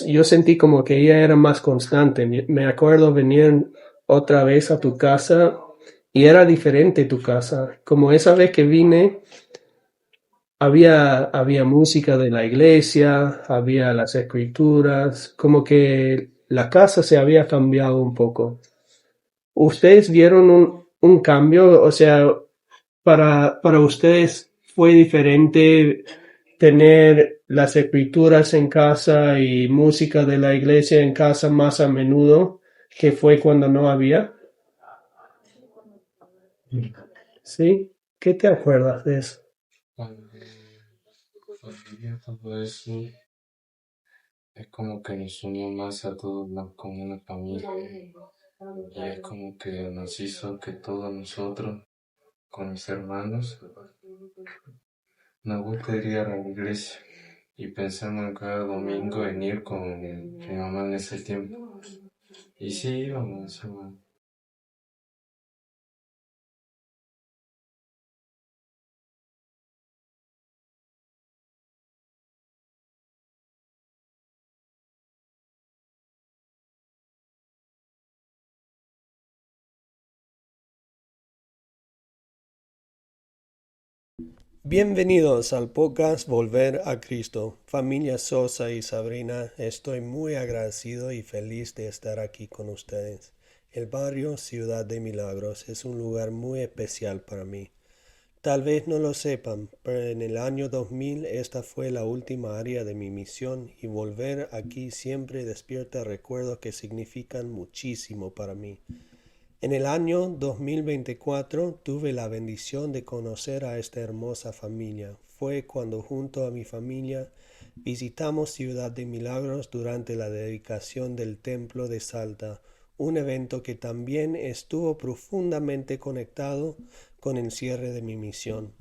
yo sentí como que ella era más constante. Me acuerdo venir otra vez a tu casa y era diferente tu casa. Como esa vez que vine, había música de la iglesia, había las escrituras, como que la casa se había cambiado un poco. ¿Ustedes vieron un cambio? O sea, para ustedes fue diferente tener las escrituras en casa y música de la iglesia en casa más a menudo que fue cuando no había. ¿Sí? ¿Qué te acuerdas de eso? Cuando familia, todo eso es como que nos unió más a todos como una familia. Y es como que nos hizo que todos nosotros, con mis hermanos, nos gusta ir a la iglesia. Y pensamos en cada domingo en ir con mi mamá en ese tiempo. Y sí, íbamos, íbamos. Bienvenidos al podcast Volver a Cristo. Familia Sosa y Sabrina, estoy muy agradecido y feliz de estar aquí con ustedes. El barrio Ciudad de Milagros es un lugar muy especial para mí. Tal vez no lo sepan, pero en el año 2000 esta fue la última área de mi misión y volver aquí siempre despierta recuerdos que significan muchísimo para mí. En el año 2024 tuve la bendición de conocer a esta hermosa familia. Fue cuando junto a mi familia visitamos Ciudad de Milagros durante la dedicación del Templo de Salta, un evento que también estuvo profundamente conectado con el cierre de mi misión.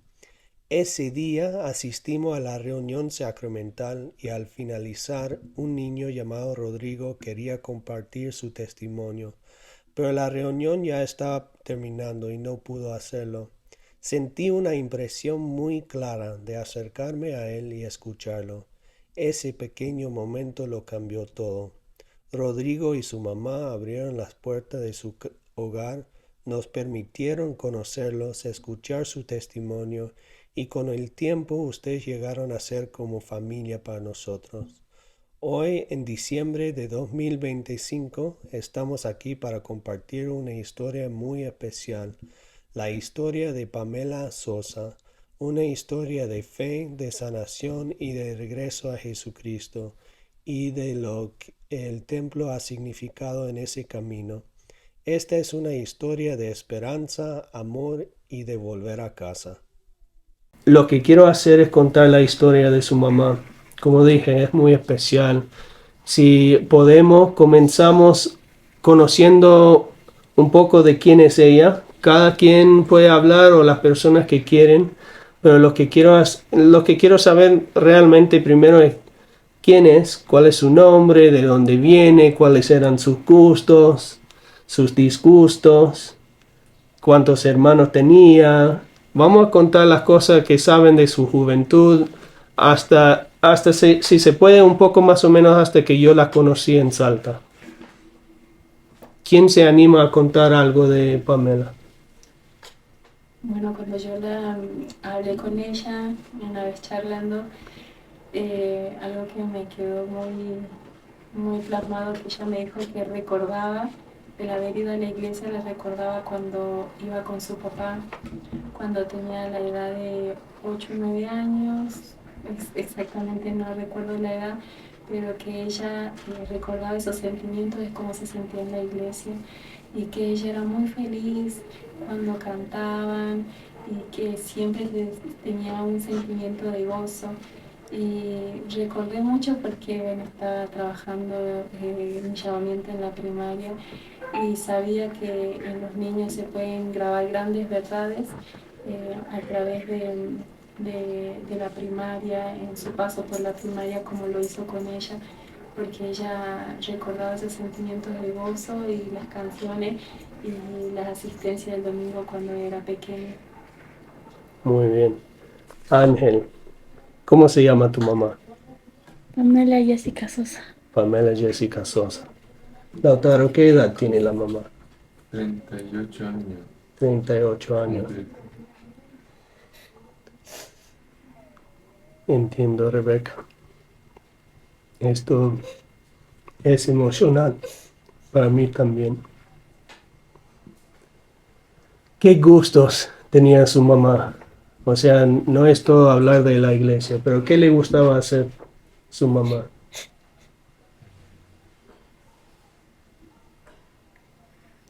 Ese día asistimos a la reunión sacramental y al finalizar un niño llamado Rodrigo quería compartir su testimonio, pero la reunión ya estaba terminando y no pudo hacerlo. Sentí una impresión muy clara de acercarme a él y escucharlo. Ese pequeño momento lo cambió todo. Rodrigo y su mamá abrieron las puertas de su hogar, nos permitieron conocerlos, escuchar su testimonio y con el tiempo ustedes llegaron a ser como familia para nosotros. Hoy, en diciembre de 2025, estamos aquí para compartir una historia muy especial, la historia de Pamela Sosa, una historia de fe, de sanación y de regreso a Jesucristo, y de lo que el templo ha significado en ese camino. Esta es una historia de esperanza, amor y de volver a casa. Lo que quiero hacer es contar la historia de su mamá. Como dije, es muy especial. Si podemos, comenzamos conociendo un poco de quién es ella. Cada quien puede hablar o las personas que quieren, pero lo que quiero saber realmente primero es quién es, cuál es su nombre, de dónde viene, cuáles eran sus gustos, sus disgustos, cuántos hermanos tenía. Vamos a contar las cosas que saben de su juventud, hasta si se puede un poco más o menos hasta que yo la conocí en Salta. ¿Quién se anima a contar algo de Pamela? Bueno, cuando yo hablé con ella, una vez charlando, algo que me quedó muy plasmado, que ella me dijo que recordaba, el haber ido a la iglesia, le recordaba cuando iba con su papá, cuando tenía la edad de 8 o 9 años, exactamente no recuerdo la edad, pero que ella recordaba esos sentimientos de cómo se sentía en la iglesia y que ella era muy feliz cuando cantaban y que siempre tenía un sentimiento de gozo. Y recordé mucho porque bueno, estaba trabajando mi llamamiento en la primaria y sabía que en los niños se pueden grabar grandes verdades a través de la primaria, en su paso por la primaria como lo hizo con ella, porque ella recordaba esos sentimientos de gozo y las canciones y las asistencias del domingo cuando era pequeña. Muy bien. Ángel, ¿cómo se llama tu mamá? Pamela Jessica Sosa. Pamela Jessica Sosa. Lautaro, ¿qué edad tiene la mamá? 38 años. 38 años. Cumple. Entiendo, Rebeca. Esto es emocional para mí también. ¿Qué gustos tenía su mamá? O sea, no es todo hablar de la iglesia, pero ¿qué le gustaba hacer su mamá?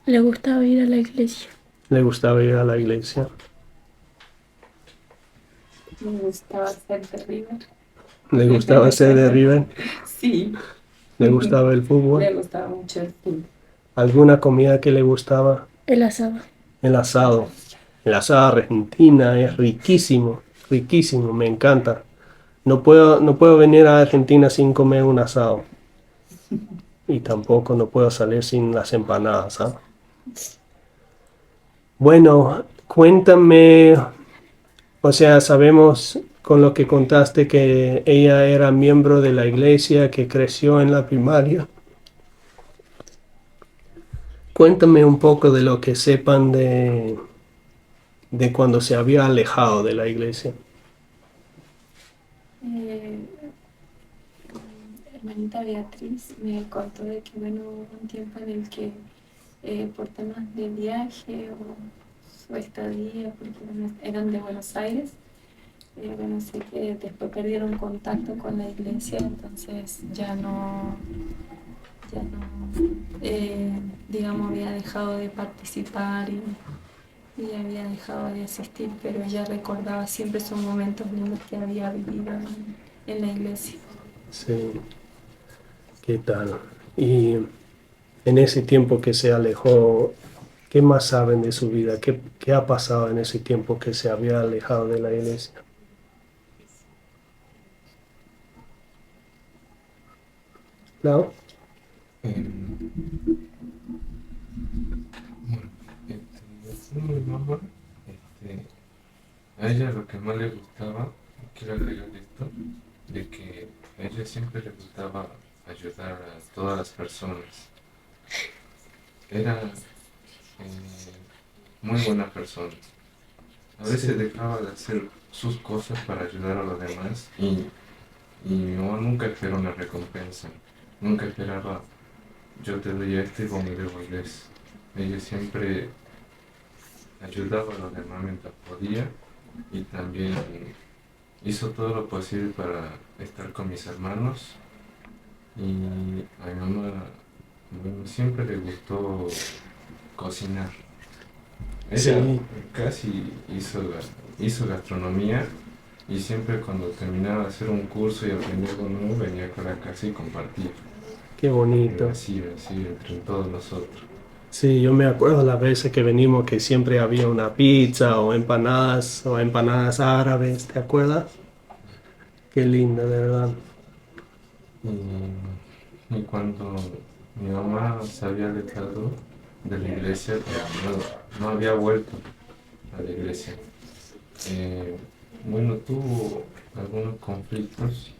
Le gustaba ir a la iglesia. Le gustaba ir a la iglesia. Me gustaba ser de River. Le gustaba ser de River. Sí. Le gustaba el Le fútbol. gustaba mucho el fútbol. ¿Alguna comida que le gustaba? El asado. El asado. El asado argentino es riquísimo, riquísimo, me encanta. No puedo venir a Argentina sin comer un asado. Y tampoco no puedo salir sin las empanadas, ¿ah? Bueno, cuéntame, o sea, sabemos con lo que contaste que ella era miembro de la iglesia, que creció en la primaria. Cuéntame un poco de lo que sepan de cuando se había alejado de la iglesia. Eh, Hermanita Beatriz me contó de que, bueno, hubo un tiempo en el que por temas de viaje o su estadía, porque eran de Buenos Aires, bueno, sé que después perdieron contacto con la iglesia, entonces digamos, había dejado de participar y había dejado de asistir, pero ella recordaba siempre esos momentos lindos que había vivido en la iglesia. Sí, ¿qué tal? Y en ese tiempo que se alejó, ¿qué más saben de su vida? ¿Qué ha pasado en ese tiempo que se había alejado de la iglesia? ¿No? Bueno, mi mamá, a ella lo que más le gustaba, que era que yo he visto, de que a ella siempre le gustaba ayudar a todas las personas. Era muy buena persona. A veces dejaba de hacer sus cosas para ayudar a los demás y mi mamá nunca esperó una recompensa. Nunca esperaba, yo te doy esto y vos me devolves. Ella siempre ayudaba a los demás mientras podía y también hizo todo lo posible para estar con mis hermanos y a mi mamá, bueno, siempre le gustó cocinar. Ella Sí. casi hizo gastronomía y siempre cuando terminaba de hacer un curso y aprendía algo nuevo venía con la casa y compartía. Qué bonito. Así entre todos nosotros. Sí, yo me acuerdo las veces que venimos que siempre había una pizza o empanadas árabes, ¿te acuerdas? Qué lindo, de verdad. Y cuando mi mamá se había alejado de la iglesia, no había vuelto a la iglesia. Bueno, tuvo algunos conflictos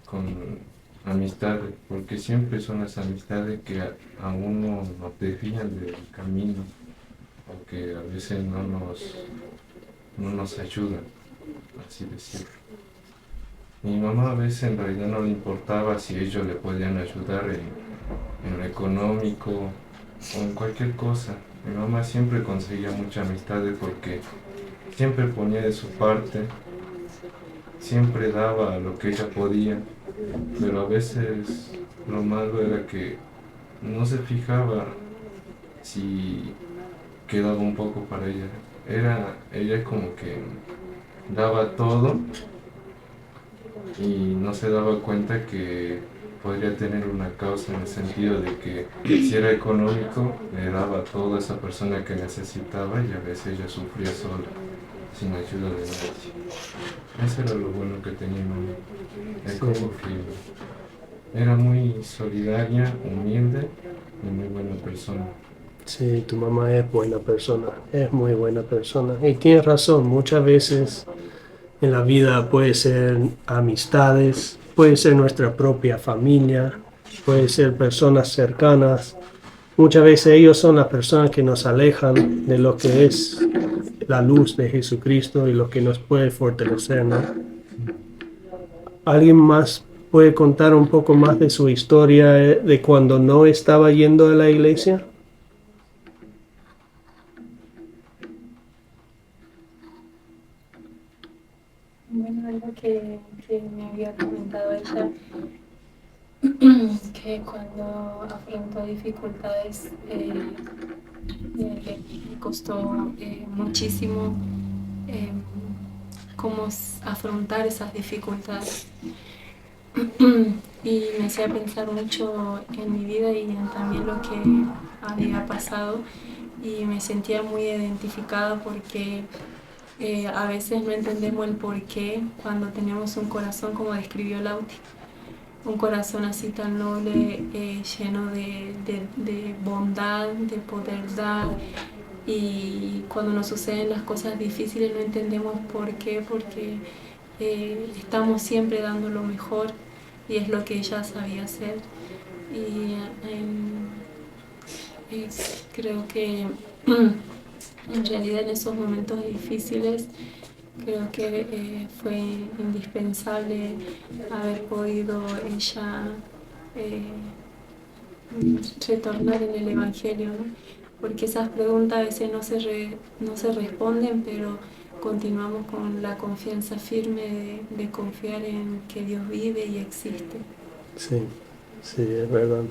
con amistades, porque siempre son las amistades que a uno nos desvían del camino, o que a veces no nos ayudan, así decirlo. Mi mamá a veces en realidad no le importaba si ellos le podían ayudar en lo económico o en cualquier cosa. Mi mamá siempre conseguía muchas amistades porque siempre ponía de su parte, siempre daba lo que ella podía, pero a veces lo malo era que no se fijaba si quedaba un poco para ella. Ella como que daba todo y no se daba cuenta que podría tener una causa en el sentido de que si era económico le daba todo a esa persona que necesitaba y a veces ella sufría sola, sin ayuda de nadie. Eso era lo bueno que tenía mi mamá. Es como que era muy solidaria, humilde y muy buena persona. Sí, tu mamá es buena persona, es muy buena persona. Y tienes razón, muchas veces en la vida puede ser amistades, puede ser nuestra propia familia, puede ser personas cercanas. Muchas veces ellos son las personas que nos alejan de lo que es la luz de Jesucristo y lo que nos puede fortalecer, ¿no? ¿Alguien más puede contar un poco más de su historia de cuando no estaba yendo a la iglesia? Bueno, algo que me había comentado ella, que cuando afrontó dificultades le costó muchísimo eh, cómo afrontar esas dificultades. Y me hacía pensar mucho en mi vida y en también lo que había pasado, y me sentía muy identificada porque a veces no entendemos el por qué cuando tenemos un corazón como describió Lauti, un corazón así tan noble, lleno de bondad, de poder dar. Y cuando nos suceden las cosas difíciles no entendemos por qué, porque estamos siempre dando lo mejor, y es lo que ella sabía hacer. Y creo que en realidad en esos momentos difíciles creo que fue indispensable haber podido ella eh, retornar en el Evangelio, ¿no? Porque esas preguntas a veces no se responden, pero continuamos con la confianza firme de confiar en que Dios vive y existe. Sí, sí, es verdad.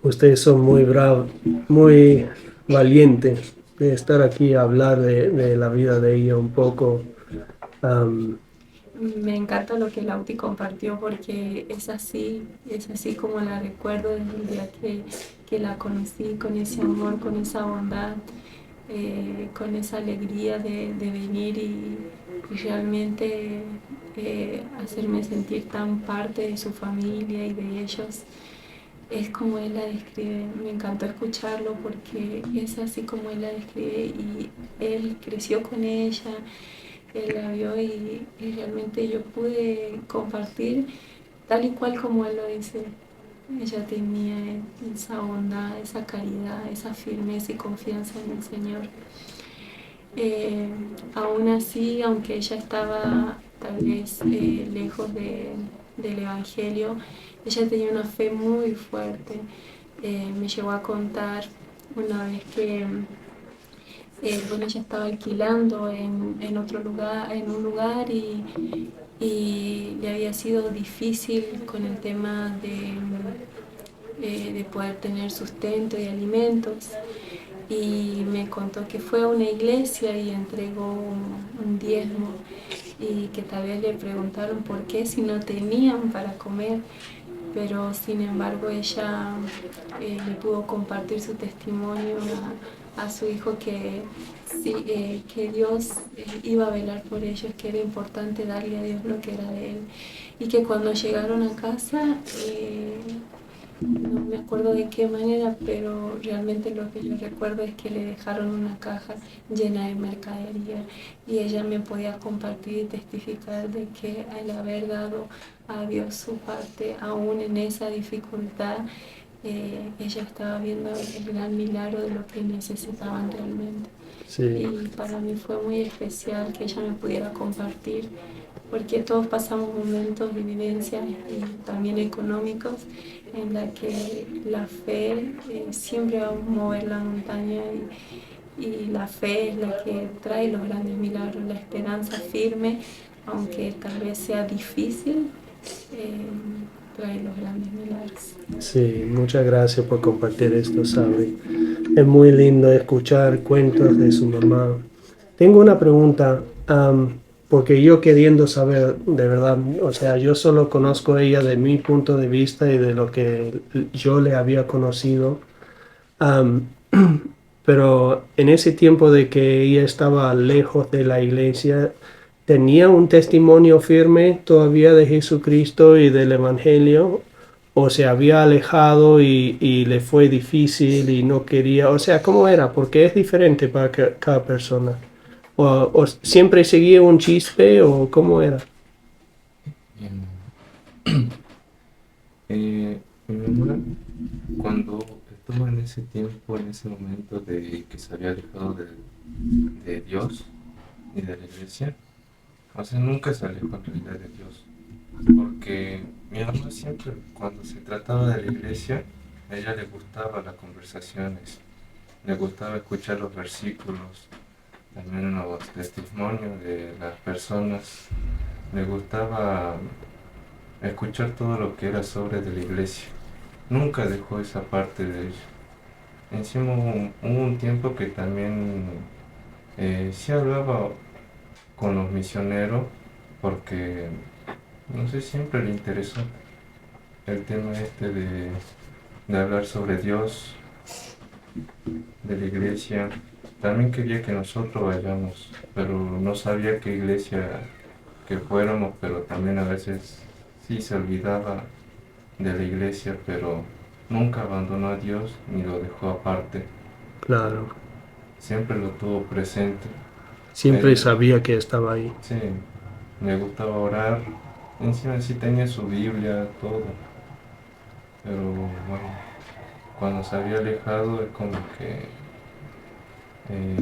Ustedes son muy bravos, muy valientes de estar aquí a hablar de la vida de ella un poco. Um, Me encanta lo que Lauti compartió porque es así como la recuerdo desde el día que la conocí, con ese amor, con esa bondad, con esa alegría de venir y realmente hacerme sentir tan parte de su familia y de ellos. Es como él la describe, me encantó escucharlo porque es así como él la describe, y él creció con ella, él la vio y realmente yo pude compartir tal y cual como él lo dice. Ella tenía esa bondad, esa caridad, esa firmeza y confianza en el Señor. Aún así, aunque ella estaba tal vez lejos del Evangelio, ella tenía una fe muy fuerte. Me llegó a contar una vez que bueno, ella estaba alquilando en otro lugar, en un lugar, y le había sido difícil con el tema de poder tener sustento y alimentos. Y me contó que fue a una iglesia y entregó un diezmo, y que tal vez le preguntaron por qué si no tenían para comer, pero sin embargo ella le pudo compartir su testimonio a su hijo, que, sí, que Dios iba a velar por ellos, que era importante darle a Dios lo que era de él, y que cuando llegaron a casa, no me acuerdo de qué manera, pero realmente lo que yo recuerdo es que le dejaron una caja llena de mercadería, y ella me podía compartir y testificar de que al haber dado a Dios su parte, aún en esa dificultad, ella estaba viendo el gran milagro de lo que necesitaban realmente. sí, Y para mí fue muy especial que ella me pudiera compartir, porque todos pasamos momentos y vivencias, y también económicos, en la que la fe siempre va a mover la montaña, y la fe es la que trae los grandes milagros, la esperanza firme, aunque tal vez sea difícil, eh, trae los grandes milagros. sí, muchas gracias por compartir esto, Sabri. Es muy lindo escuchar cuentos de su mamá. Tengo una pregunta, porque yo queriendo saber de verdad, o sea, yo solo conozco a ella de mi punto de vista y de lo que yo le había conocido. Am, pero en ese tiempo de que ella estaba lejos de la iglesia, ¿tenía un testimonio firme todavía de Jesucristo y del Evangelio? ¿O se había alejado y le fue difícil y no quería? O sea, ¿cómo era? Porque es diferente para cada persona. ¿O siempre seguía un chispe o cómo era? Em, Mi mamá, cuando estuvo en ese tiempo, en ese momento de que se había alejado de Dios y de la iglesia, o sea, nunca se alejó en realidad de Dios, porque mi mamá siempre, cuando se trataba de la iglesia, a ella le gustaban las conversaciones, le gustaba escuchar los versículos, también los testimonios de las personas, le gustaba escuchar todo lo que era sobre de la iglesia. Nunca dejó esa parte de ella. Encima hubo un tiempo que también sí hablaba con los misioneros porque, no sé, siempre le interesó el tema este de hablar sobre Dios, de la iglesia. También quería que nosotros vayamos, pero no sabía qué iglesia que fuéramos, pero también a veces sí se olvidaba de la iglesia, pero nunca abandonó a Dios ni lo dejó aparte, Claro. siempre lo tuvo presente. Siempre Él, sabía que estaba ahí. sí, le gustaba orar, encima sí tenía su Biblia, todo, pero bueno, cuando se había alejado es como que eh,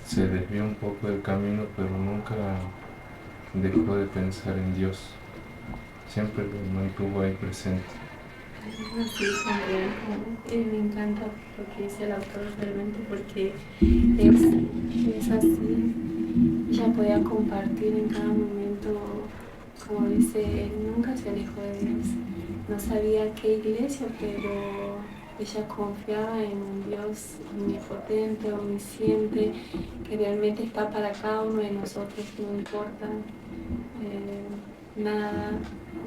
se desvió un poco del camino, pero nunca dejó de pensar en Dios, siempre lo mantuvo ahí presente. Sí, también. Me encanta lo que dice el autor realmente porque es así. Ella podía compartir en cada momento, como dice, él nunca se alejó de Dios. No sabía qué iglesia, pero ella confiaba en un Dios omnipotente, omnisciente, que realmente está para cada uno de nosotros, no importa nada,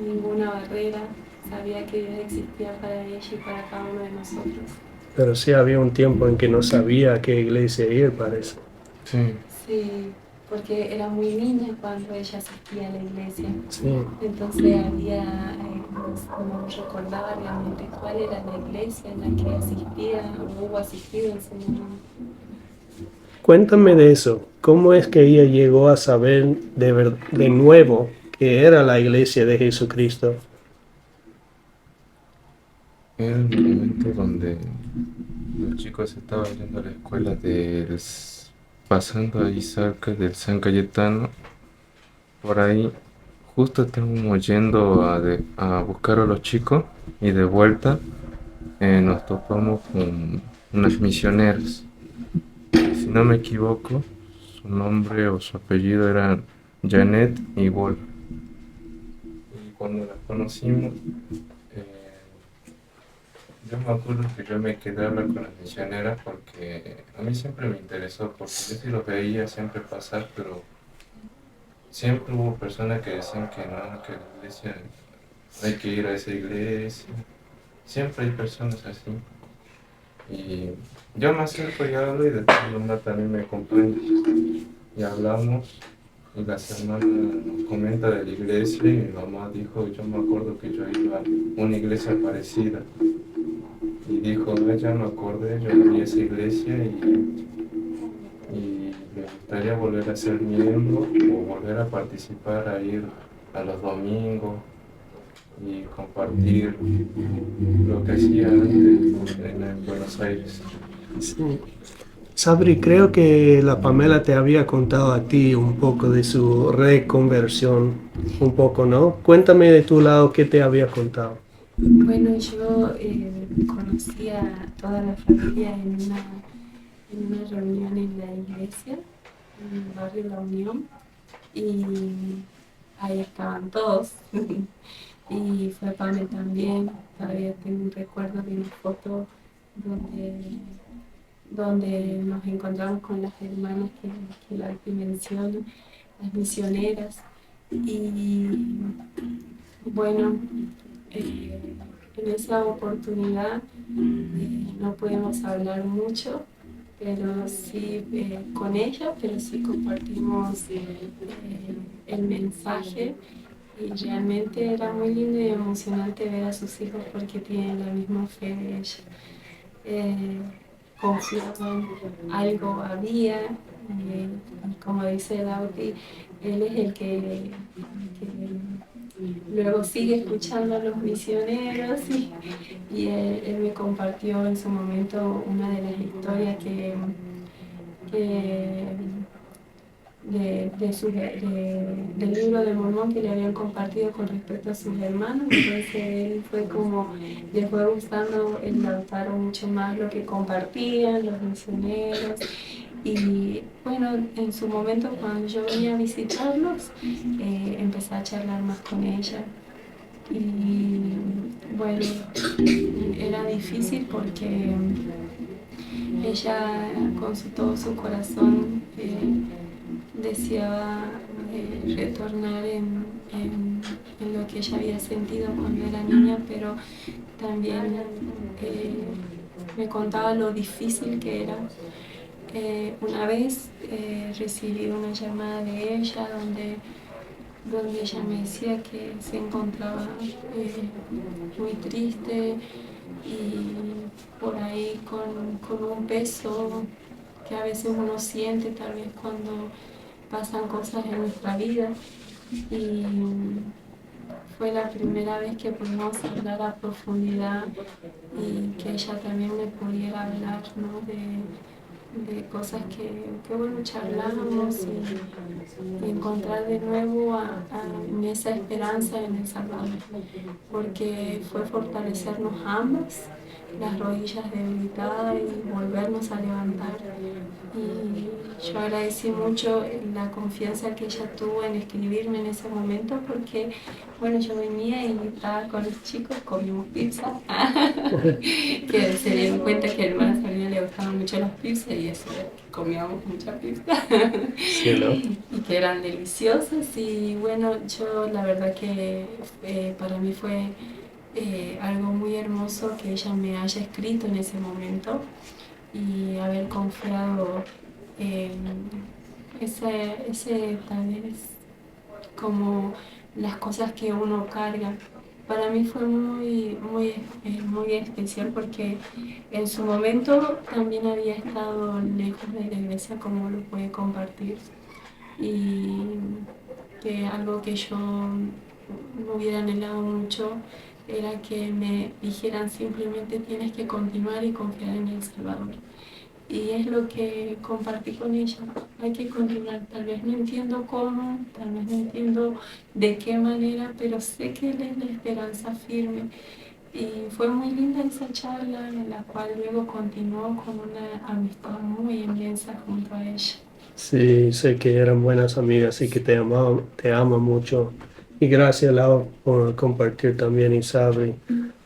ninguna barrera. Sabía que Dios existía para ella y para cada uno de nosotros. Pero sí había un tiempo en que no sabía a qué iglesia ir, parece. Sí, Sí, porque era muy niña cuando ella asistía a la iglesia. Sí. Entonces había, no recordaba realmente cuál era la iglesia en la que asistía o hubo asistido en ese momento. Cuéntame de eso. ¿Cómo es que ella llegó a saber de nuevo que era la iglesia de Jesucristo? era el momento donde los chicos estaban yendo a la escuela pasando ahí cerca del San Cayetano, por ahí justo estábamos yendo a buscar a los chicos y de vuelta nos topamos con unas misioneras. Si no me equivoco, su nombre o su apellido eran Janet y Wolf. Y cuando las conocimos, eh, yo me acuerdo que yo me quedé a hablar con las misioneras porque a mí siempre me interesó, porque yo sí los veía siempre pasar, pero siempre hubo personas que decían que no, que la iglesia, no hay que ir a esa iglesia. Siempre hay personas así. Y yo me acerco y hablo y después mi mamá también me acompaña. Y hablamos y la hermanas nos comenta de la iglesia y mi mamá dijo, yo me acuerdo que yo iba a una iglesia parecida. Y dijo, "Ah, ya me acordé, yo fui a esa iglesia y me gustaría volver a ser miembro o volver a participar, a ir a los domingos y compartir lo que hacía antes en Buenos Aires". Sí. Sabri, creo que la Pamela te había contado a ti un poco de su reconversión, un poco, ¿no? Cuéntame de tu lado qué te había contado. Bueno, yo conocí a toda la familia en una reunión en la iglesia, en el barrio La Unión, y ahí estaban todos. Y fue Pame también. Todavía tengo un recuerdo de una foto donde, donde nos encontramos con las hermanas que la menciono, las misioneras. Y bueno, en esa oportunidad no pudimos hablar mucho, pero sí con ella, pero sí compartimos el mensaje y realmente era muy lindo y emocionante ver a sus hijos porque tienen la misma fe de ella. Eh, Confiaban, algo había y como dice Lauti, él es el que luego sigue escuchando a los misioneros y él me compartió en su momento una de las historias que del libro de Mormón que le habían compartido con respecto a sus hermanos. Entonces él fue como, le fue gustando el Lautaro mucho más lo que compartían los misioneros. Y bueno, en su momento cuando yo venía a visitarlos, empecé a charlar más con ella. Y bueno, era difícil porque ella con todo su corazón deseaba retornar en lo que ella había sentido cuando era niña, pero también me contaba lo difícil que era. Una vez recibí una llamada de ella donde ella me decía que se encontraba muy triste y por ahí con un peso que a veces uno siente tal vez cuando pasan cosas en nuestra vida. Y fue la primera vez que pudimos hablar a profundidad y que ella también me pudiera hablar, ¿no? de cosas que bueno, charlábamos y encontrar de nuevo en esa esperanza en El Salvador, porque fue fortalecernos ambas, las rodillas debilitadas y volvernos a levantar. Y yo agradecí mucho la confianza que ella tuvo en escribirme en ese momento, porque bueno, yo venía y estaba con los chicos, comimos pizza, que se dieron cuenta que a hermana Sabrina le gustaban mucho las pizzas y eso, comíamos mucha pizza Sí, ¿no? y que eran deliciosas. Y bueno, yo la verdad que para mí fue algo muy hermoso que ella me haya escrito en ese momento y haber confiado en ese tal vez como las cosas que uno carga. Para mí fue muy especial porque en su momento también había estado lejos de la iglesia, como lo puede compartir, y que algo que yo me hubiera anhelado mucho era que me dijeran simplemente tienes que continuar y confiar en El Salvador. Y es lo que compartí con ella. Hay que continuar. Tal vez no entiendo cómo, tal vez no entiendo de qué manera, pero sé que Él es la esperanza firme. Y fue muy linda esa charla en la cual luego continuó con una amistad muy inmensa junto a ella. Sí, sé que eran buenas amigas y que te ama mucho. Y gracias, Lau, por compartir también, Isabel.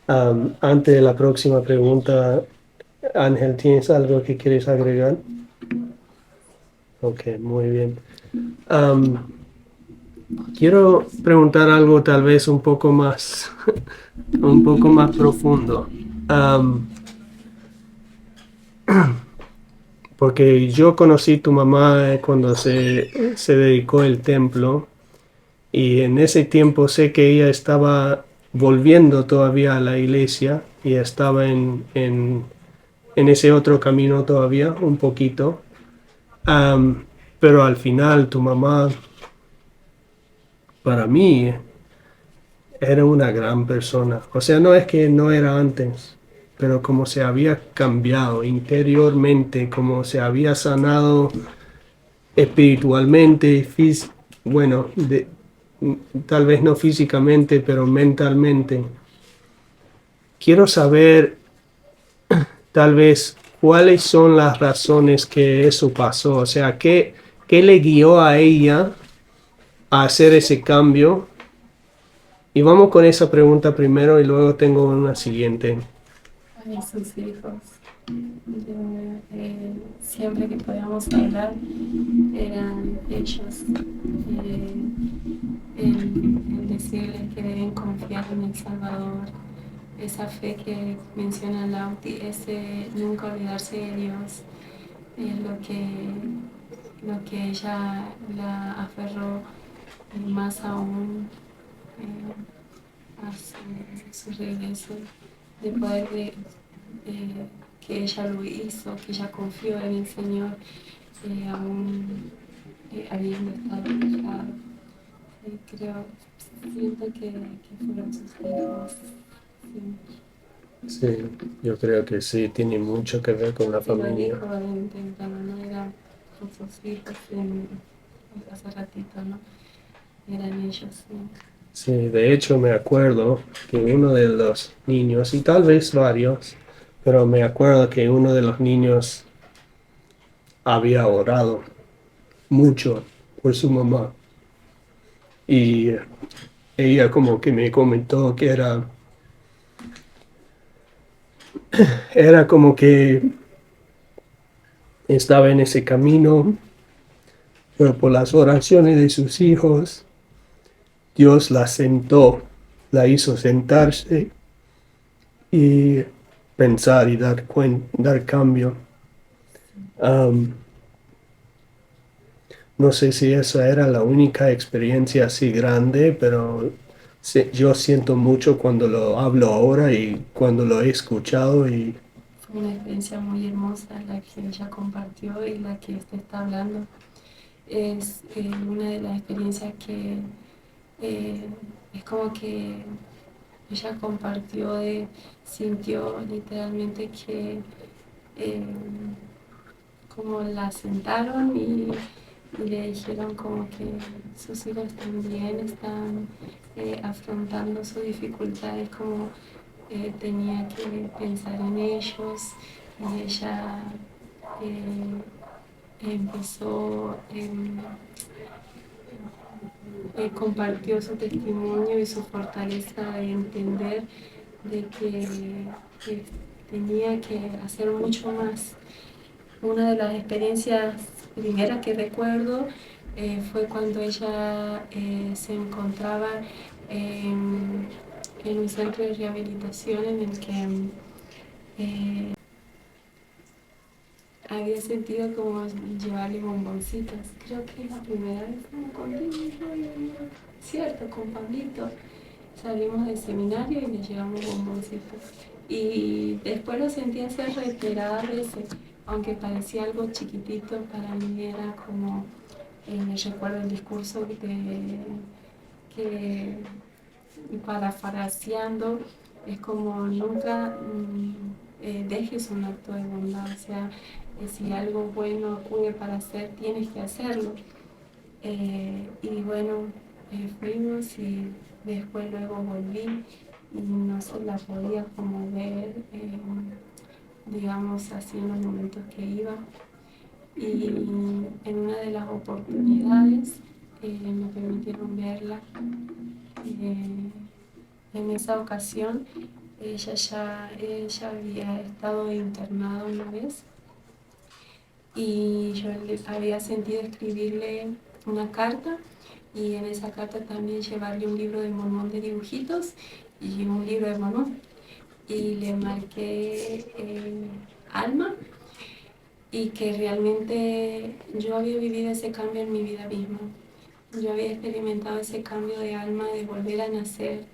Antes de la próxima pregunta, Ángel, ¿tienes algo que quieres agregar? Ok, muy bien. Am, quiero preguntar algo tal vez un poco más, un poco más profundo. Am, porque yo conocí tu mamá cuando se dedicó el templo y en ese tiempo sé que ella estaba volviendo todavía a la iglesia y estaba en ese otro camino todavía un poquito. Pero al final tu mamá, para mí, era una gran persona. O sea, no es que no era antes, pero como se había cambiado interiormente, como se había sanado espiritualmente, bueno, tal vez no físicamente, pero mentalmente. Quiero saber tal vez cuáles son las razones que eso pasó, o sea, qué le guió a ella a hacer ese cambio. Y vamos con esa pregunta primero y luego tengo una siguiente. A sus hijos. Siempre que podíamos hablar eran ellos. El decirles que deben confiar en El Salvador, esa fe que menciona Lauti, ese nunca olvidarse de Dios, es lo que ella la aferró más aún a su regreso, de poder que ella lo hizo, que ella confió en el Señor, aún habiendo estado alejado. Creo, siento que fueron sus hijos. Sí. Sí, yo creo que sí, tiene mucho que ver con la Y lo familia. dijo en temprano, no era con sus hijos hace ratito, ¿no? Eran ellos, sí. Sí, de hecho me acuerdo que uno de los niños, y tal vez varios, pero me acuerdo que uno de los niños había orado mucho por su mamá y ella como que me comentó que era como que estaba en ese camino, pero por las oraciones de sus hijos, Dios la sentó, la hizo sentarse y pensar y dar cambio. Am, no sé si esa era la única experiencia así grande, pero yo siento mucho cuando lo hablo ahora y cuando lo he escuchado y Fue una experiencia muy hermosa la que ella compartió y la que usted está hablando. Es una de las experiencias que eh, es como que ella compartió, sintió literalmente que eh, como la sentaron y le dijeron como que sus hijos también están afrontando sus dificultades, como tenía que pensar en ellos y ella empezó, compartió su testimonio y su fortaleza de entender de que tenía que hacer mucho más. Una de las experiencias primeras que recuerdo fue cuando ella se encontraba en un centro de rehabilitación en el que había sentido como llevarle bomboncitos. Creo que la primera vez como contigo, cierto, con Pablito. Salimos del seminario y le llevamos bomboncitos. Y después lo sentí hacer reiteradas veces, aunque parecía algo chiquitito, para mí era como, recuerdo el discurso que parafraseando, es como nunca dejes un acto de bondad, o sea, si algo bueno acude para hacer, tienes que hacerlo. Y bueno, fuimos y después luego volví y no se la podía como ver, digamos así, en los momentos que iba. Y en una de las oportunidades me permitieron verla. En esa ocasión ella había estado internada una vez y yo le había sentido escribirle una carta y en esa carta también llevarle un libro de Mormón de dibujitos y un libro de Mormón. Y le marqué Alma y que realmente yo había vivido ese cambio en mi vida misma. Yo había experimentado ese cambio de alma, de volver a nacer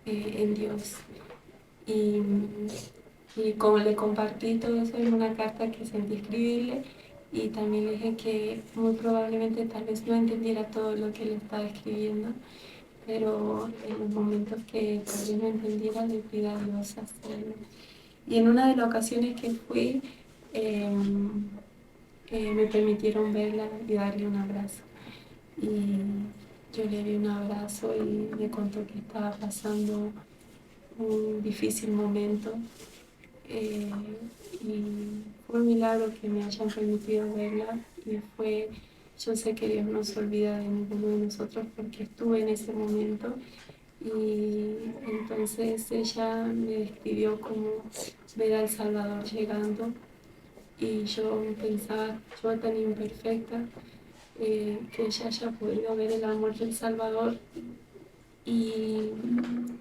en Dios. Y, y como le compartí todo eso en una carta que sentí escribirle, y también le dije que muy probablemente tal vez no entendiera todo lo que le estaba escribiendo, pero en los momentos que tal vez no entendiera le pido a Dios hacerlo. Y en una de las ocasiones que fui, eh, me permitieron verla y darle un abrazo. Y yo le di un abrazo y le contó que estaba pasando un difícil momento eh, y fue un milagro que me hayan permitido verla y fue, yo sé que Dios no se olvida de ninguno de nosotros porque estuve en ese momento y entonces ella me describió como ver al Salvador llegando y yo pensaba, yo tan imperfecta, que ella haya podido ver el amor del Salvador y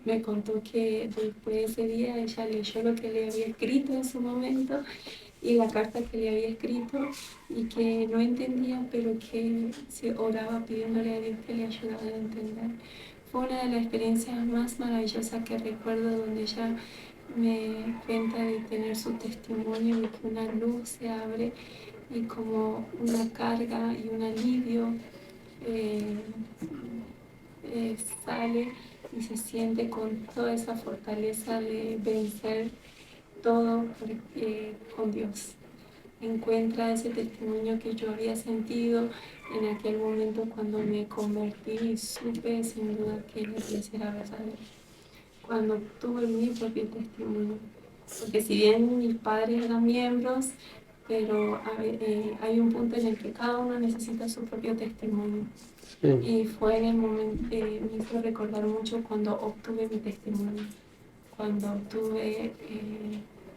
me contó que después de ese día ella leyó lo que le había escrito en su momento y la carta que le había escrito y que no entendía, pero que se oraba pidiéndole a Dios que le ayudara a entender. Fue una de las experiencias más maravillosas que recuerdo donde ella me cuenta de tener su testimonio y que una luz se abre y como una carga y un alivio sale y se siente con toda esa fortaleza de vencer todo con Dios. Encuentra ese testimonio que yo había sentido en aquel momento cuando me convertí y supe sin duda que la iglesia era verdadera. Cuando tuve mi propio testimonio. Porque si bien mis padres eran miembros, pero hay un punto en el que cada uno necesita su propio testimonio. Sí. Y fue en el momento, me hizo recordar mucho cuando obtuve mi testimonio, cuando obtuve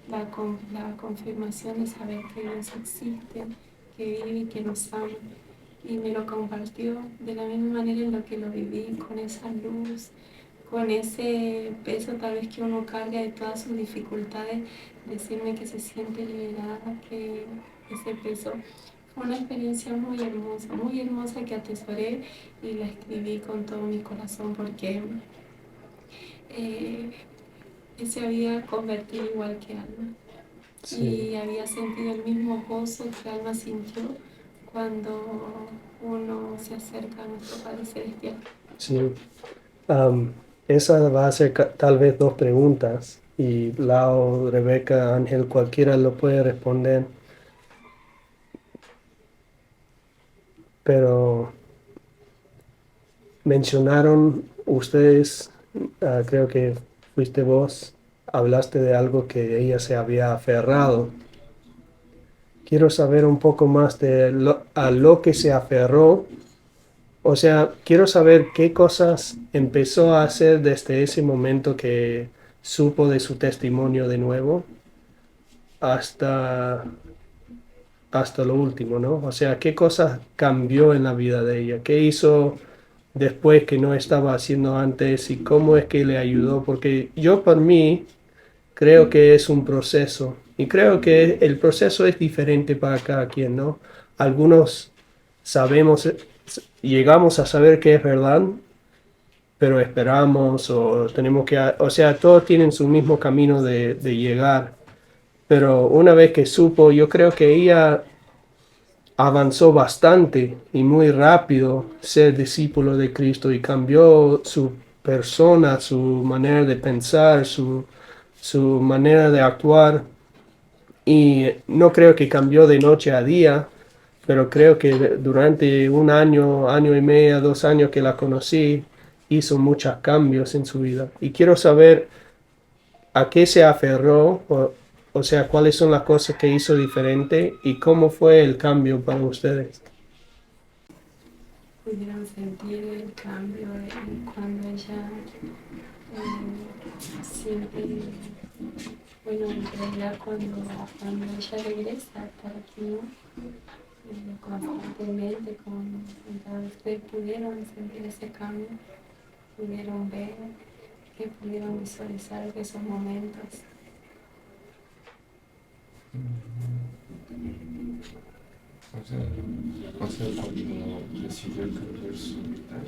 la confirmación de saber que Dios existe, que vive y que nos ama. Y me lo compartió de la misma manera en la que lo viví, con esa luz, con ese peso tal vez que uno carga de todas sus dificultades, decirme que se siente liberada, que ese peso fue una experiencia muy hermosa que atesoré y la escribí con todo mi corazón porque él se había convertido igual que Alma. Sí. Y había sentido el mismo gozo que Alma sintió cuando uno se acerca a nuestro Padre Celestial. Sí. Esa va a ser tal vez dos preguntas y Lau, Rebeca, Ángel, cualquiera lo puede responder. Pero mencionaron ustedes, creo que fuiste vos, hablaste de algo que ella se había aferrado. Quiero saber un poco más de a lo que se aferró. O sea, quiero saber qué cosas empezó a hacer desde ese momento que supo de su testimonio de nuevo hasta, hasta lo último, ¿no? O sea, qué cosas cambió en la vida de ella, qué hizo después que no estaba haciendo antes y cómo es que le ayudó, porque yo por mí creo que es un proceso y creo que el proceso es diferente para cada quien, ¿no? Algunos sabemos, llegamos a saber que es verdad, pero esperamos o tenemos que, o sea, todos tienen su mismo camino de llegar, pero una vez que supo, yo creo que ella avanzó bastante y muy rápido ser discípulo de Cristo y cambió su persona, su manera de pensar, su manera de actuar. Y no creo que cambió de noche a día, pero creo que durante un año, año y medio, 2 años que la conocí, hizo muchos cambios en su vida. Y quiero saber a qué se aferró, o sea, cuáles son las cosas que hizo diferente y cómo fue el cambio para ustedes. Pudieron sentir el cambio cuando ella siente, bueno, en realidad cuando ella regresa para aquí, ¿no? Constantemente, ustedes pudieron sentir ese cambio, pudieron ver, que pudieron visualizar esos momentos. O sea, cuando decidió cambiar su vida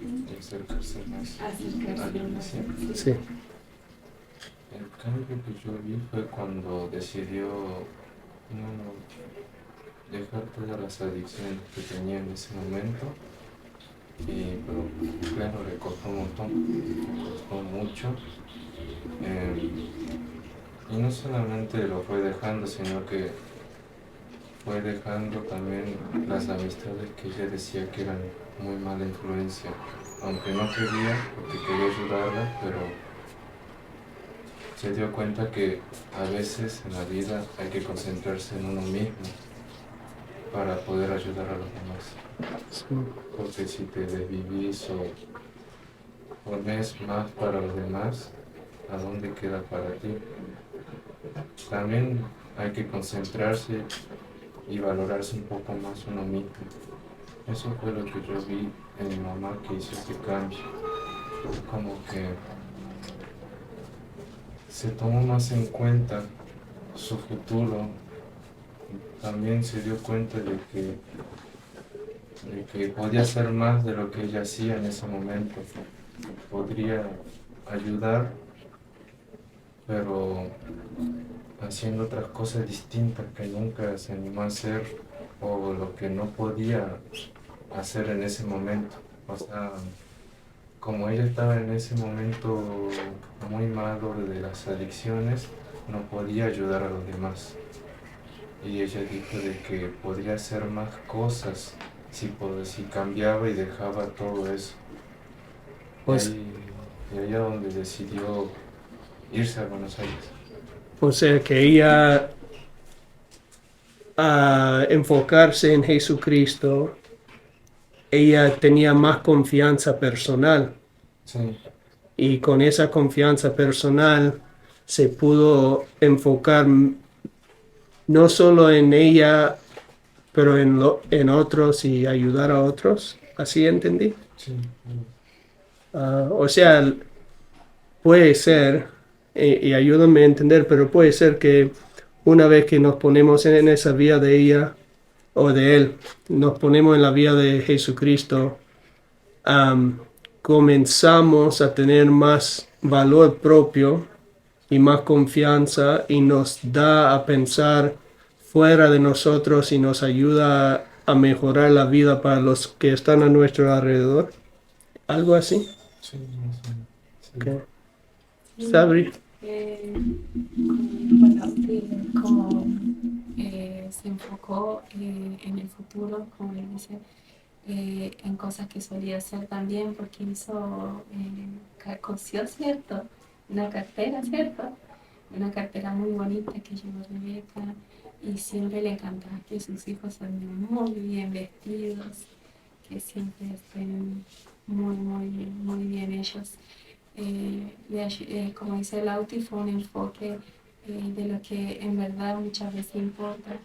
y acercarse más a la iglesia. Sí. El cambio que yo vi fue cuando decidió dejar todas las adicciones que tenía en ese momento. Pero claro, le costó un montón, le costó mucho. Y no solamente lo fue dejando, sino que fue dejando también las amistades que ella decía que eran muy mala influencia, aunque no quería, porque quería ayudarla, pero se dio cuenta que a veces en la vida hay que concentrarse en uno mismo para poder ayudar a los demás. Porque si te desvivís o pones más para los demás, ¿a dónde queda para ti? También hay que concentrarse y valorarse un poco más uno mismo. Eso fue lo que yo vi en mi mamá que hizo este cambio. Como que se tomó más en cuenta su futuro. También se dio cuenta de que podía hacer más de lo que ella hacía en ese momento. Podría ayudar, pero haciendo otras cosas distintas que nunca se animó a hacer o lo que no podía hacer en ese momento. O sea, como ella estaba en ese momento muy malo de las adicciones, no podía ayudar a los demás. Y ella dijo de que podría hacer más cosas si cambiaba y dejaba todo eso. Y Pues, ahí es donde decidió irse a Buenos Aires. o sea que ella, a enfocarse en Jesucristo, ella tenía más confianza personal Sí, y con esa confianza personal se pudo enfocar no solo en ella, pero en otros y ayudar a otros. ¿Así entendí? sí, O sea, puede ser, y ayúdame a entender, pero puede ser que una vez que nos ponemos en esa vía de ella o de él, nos ponemos en la vía de Jesucristo, am, comenzamos a tener más valor propio y más confianza y nos da a pensar fuera de nosotros y nos ayuda a mejorar la vida para los que están a nuestro alrededor. ¿Algo así? sí, más o menos, sí. Okay. Sí, Sabri. bueno, sí, como se enfocó en el futuro, como le dice, en cosas que solía hacer también, porque hizo, cosió, ¿cierto? Una cartera, ¿cierto? Una cartera muy bonita que llevó Rebeca y siempre le encantaba que sus hijos anden muy bien vestidos, que siempre estén muy bien ellos. Como dice Lauti, fue un enfoque de lo que en verdad muchas veces importa,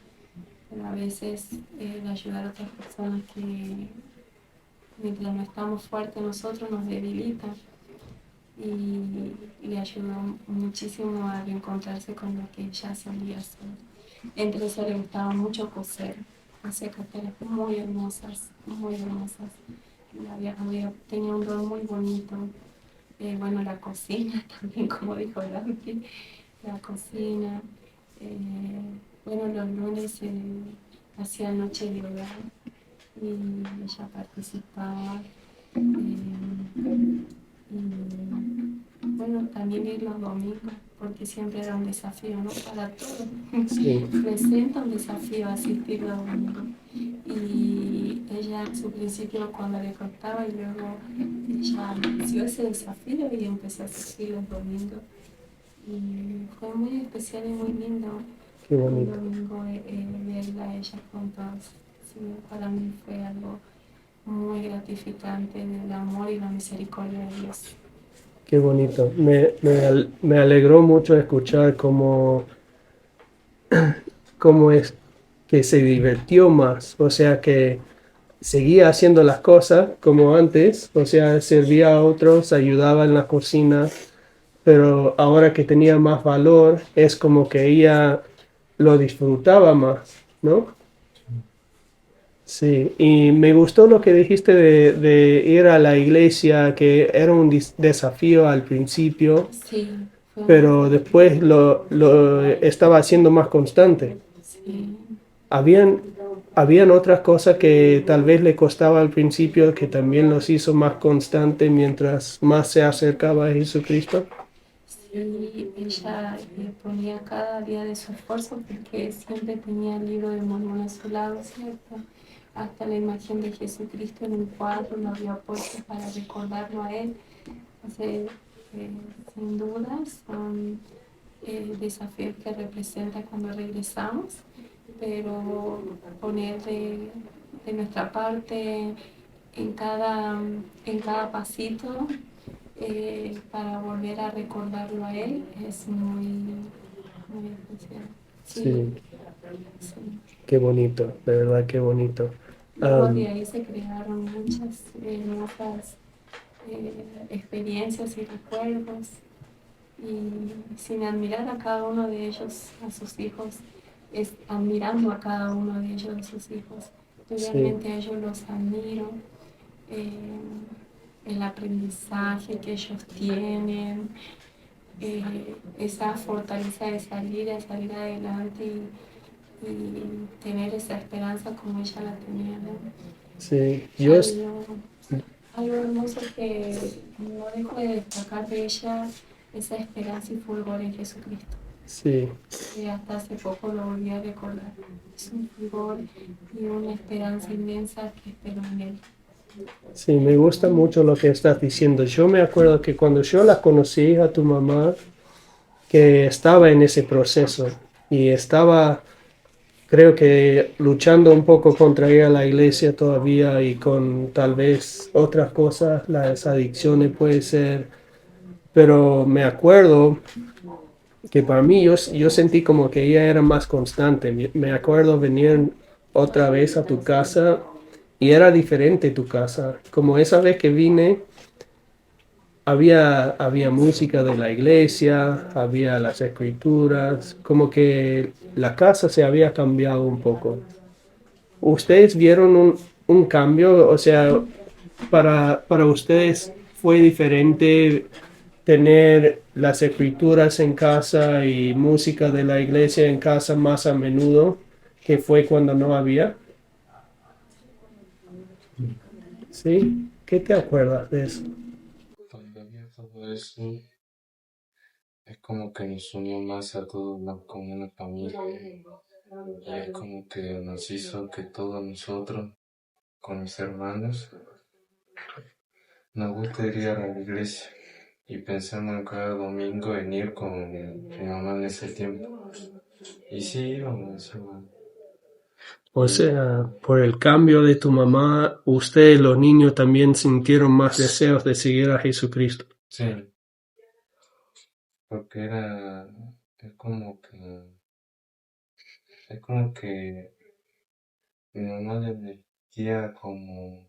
pero a veces de ayudar a otras personas que mientras no estamos fuertes nosotros nos debilita y le ayudó muchísimo a reencontrarse con lo que ya solía hacer. Entre eso le gustaba mucho coser, hacía carteras muy hermosas, muy hermosas. Tenía un don muy bonito. Bueno, la cocina también, como dijo Lauti, la cocina. Eh, bueno, los lunes hacía noche de hogar y ella participaba. Y bueno, también ir los domingos, porque siempre era un desafío, ¿no? Para todos. Sí. Presenta un desafío asistir los domingos. Y ella en su principio cuando le costaba y luego ella venció ese desafío y empezó a asistir los domingos. Y fue muy especial y muy lindo Qué el bonito. domingo verla a ella juntos. Sí, para mí fue algo muy gratificante del amor y la misericordia de Dios. Qué bonito. Me alegró mucho escuchar cómo es que se divirtió más. O sea, que seguía haciendo las cosas como antes. O sea, servía a otros, ayudaba en la cocina. Pero ahora que tenía más valor, es como que ella lo disfrutaba más, ¿no? Sí, y me gustó lo que dijiste de ir a la iglesia, que era un desafío al principio, Sí, fue un pero desafío. después lo estaba haciendo más constante. Sí, Habían, habían otras cosas que tal vez le costaba al principio, que también los hizo más constante mientras más se acercaba a Jesucristo. sí, ella ponía cada día de su esfuerzo porque siempre tenía el libro de Mormón a su lado, ¿cierto? Hasta la imagen de Jesucristo en un cuadro lo había puesto para recordarlo a él. Entonces, sin duda, son desafíos que representa cuando regresamos, pero poner de nuestra parte en cada pasito para volver a recordarlo a él es muy especial. Sí, Sí, sí. qué bonito, de verdad, qué bonito. Luego de ahí se crearon muchas hermosas experiencias y recuerdos. Y sin admirar a cada uno de ellos, a sus hijos, es admirando a cada uno de ellos, a sus hijos. Yo Sí, realmente a ellos los admiro, eh, el aprendizaje que ellos tienen, esa fortaleza de salir adelante y tener esa esperanza como ella la tenía, ¿no? sí. Ya yo, algo hermoso que no dejo de destacar de ella, esa esperanza y fulgor en Jesucristo. Sí, Que hasta hace poco lo volví a recordar. Es un fulgor y una esperanza inmensa que espero en él. sí, me gusta mucho lo que estás diciendo. Yo me acuerdo que cuando yo la conocí a tu mamá, que estaba en ese proceso y estaba, creo que luchando un poco contra ir a la iglesia todavía y con tal vez otras cosas, las adicciones puede ser, pero me acuerdo que para mí yo sentí como que ella era más constante. Me acuerdo venir otra vez a tu casa y era diferente tu casa. Como esa vez que vine, había música de la iglesia, había las escrituras, como que la casa se había cambiado un poco. ¿Ustedes vieron un cambio? O sea, para ustedes fue diferente tener las escrituras en casa y música de la iglesia en casa más a menudo que fue cuando no había. ¿Sí? ¿Qué te acuerdas de eso? Cuando había todo eso, es como que nos unió más a todos como una familia. Y es como que nos hizo que todos nosotros, con mis hermanos, nos gusta ir a la iglesia. Y pensamos en cada domingo en ir con mi mamá en ese tiempo. Y sí, íbamos. O sea, por el cambio de tu mamá, ustedes los niños también sintieron más deseos de seguir a Jesucristo. Sí, porque es como que mi mamá le metía como,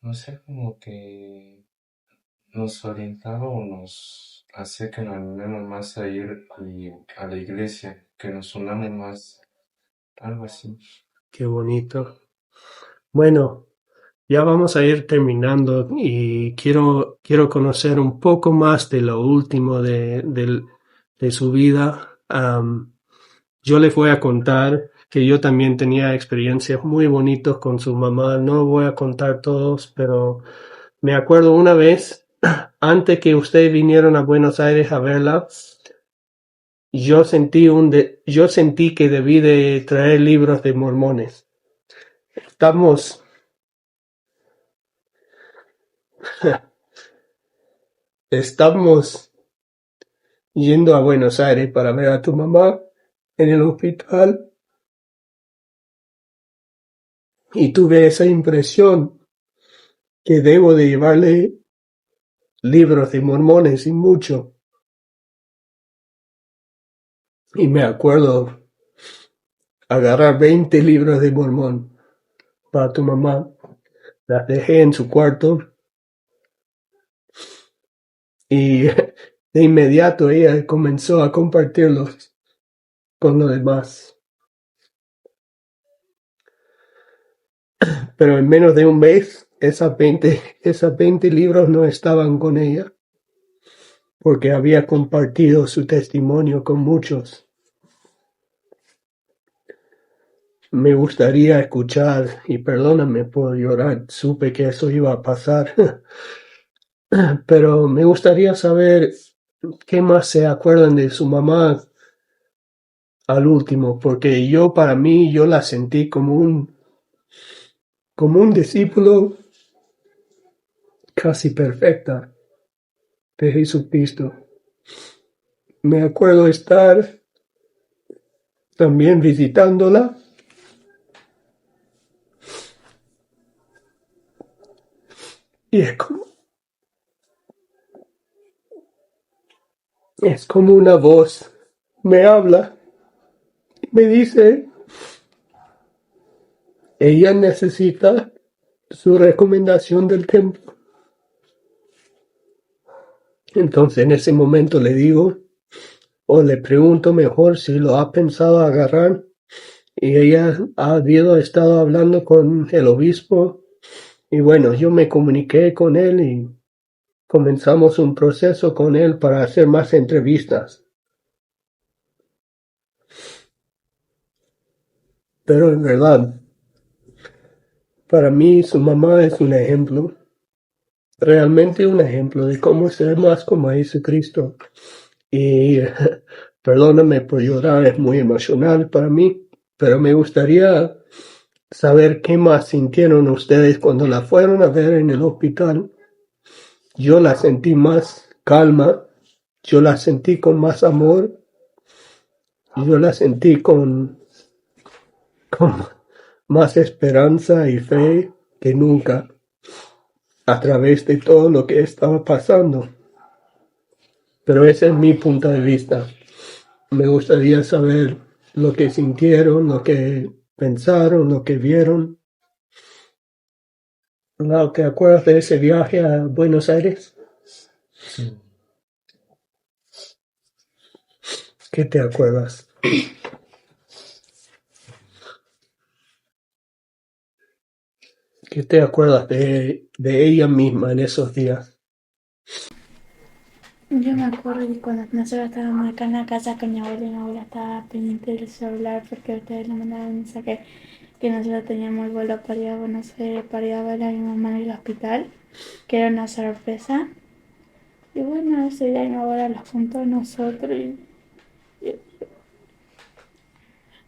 no sé, como que nos orientaba o nos hace que nos animemos más a ir a la iglesia, que nos unamos más, algo así. Qué bonito. Bueno, ya vamos a ir terminando y quiero conocer un poco más de lo último de su vida. Yo les voy a contar que yo también tenía experiencias muy bonitas con su mamá. No voy a contar todos, pero me acuerdo una vez, antes que ustedes vinieron a Buenos Aires a verla, yo sentí que debí de traer libros de mormones. Estamos, estamos yendo a Buenos Aires para ver a tu mamá en el hospital y tuve esa impresión que debo de llevarle libros de mormones y mucho. Y me acuerdo agarrar 20 libros de mormón para tu mamá. Las dejé en su cuarto y de inmediato ella comenzó a compartirlos con los demás. Pero en menos de un mes, esas 20 libros no estaban con ella, porque había compartido su testimonio con muchos. Me gustaría escuchar, y perdóname por llorar, supe que eso iba a pasar, pero me gustaría saber qué más se acuerdan de su mamá al último, porque para mí, yo la sentí como un discípulo casi perfecta de Jesucristo. Me acuerdo estar también visitándola y es como una voz me habla y me dice, ella necesita su recomendación del templo. Entonces en ese momento le digo, o le pregunto mejor si lo ha pensado agarrar, y ella ha estado hablando con el obispo, y bueno, yo me comuniqué con él y comenzamos un proceso con él para hacer más entrevistas. Pero en verdad, Para mí, su mamá es un ejemplo, realmente un ejemplo de cómo ser más como Jesucristo. Y perdóname por llorar, es muy emocional para mí, pero me gustaría saber qué más sintieron ustedes cuando la fueron a ver en el hospital. Yo la sentí más calma, yo la sentí con más amor, yo la sentí con más esperanza y fe que nunca a través de todo lo que estaba pasando. Pero ese es mi punto de vista. Me gustaría saber lo que sintieron, lo que pensaron, lo que vieron. Lau, ¿te acuerdas de ese viaje a Buenos Aires? Sí. ¿Qué te acuerdas? ¿Qué te acuerdas de ella misma en esos días? Yo me acuerdo que cuando nosotros estábamos acá en la casa con mi abuela estaba pendiente del celular porque ustedes le mandaban un mensaje que nosotros teníamos el vuelo para ir a Buenos Aires, para ir a ver a mi mamá en el hospital, que era una sorpresa. Y bueno, ese día mi abuela los juntó a nosotros y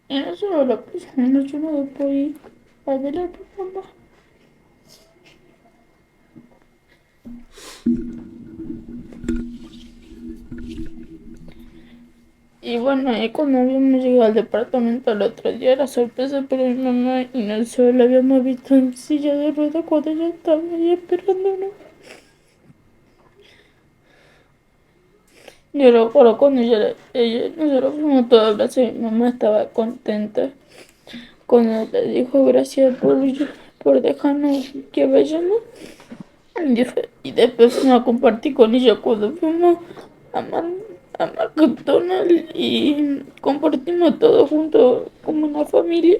nosotros lo pusimos, yo no después ir adelante, mamá. Y bueno, y cuando habíamos llegado al departamento el otro día era sorpresa para mi mamá y nosotros la habíamos visto en silla de ruedas cuando ella estaba ahí esperándonos. Yo recuerdo cuando nosotros fuimos todos a abrazar y mi mamá estaba contenta cuando le dijo gracias por dejarnos que vayamos. Y después fuimos a compartir con ella cuando fuimos a, a McDonald's y compartimos todo juntos como una familia.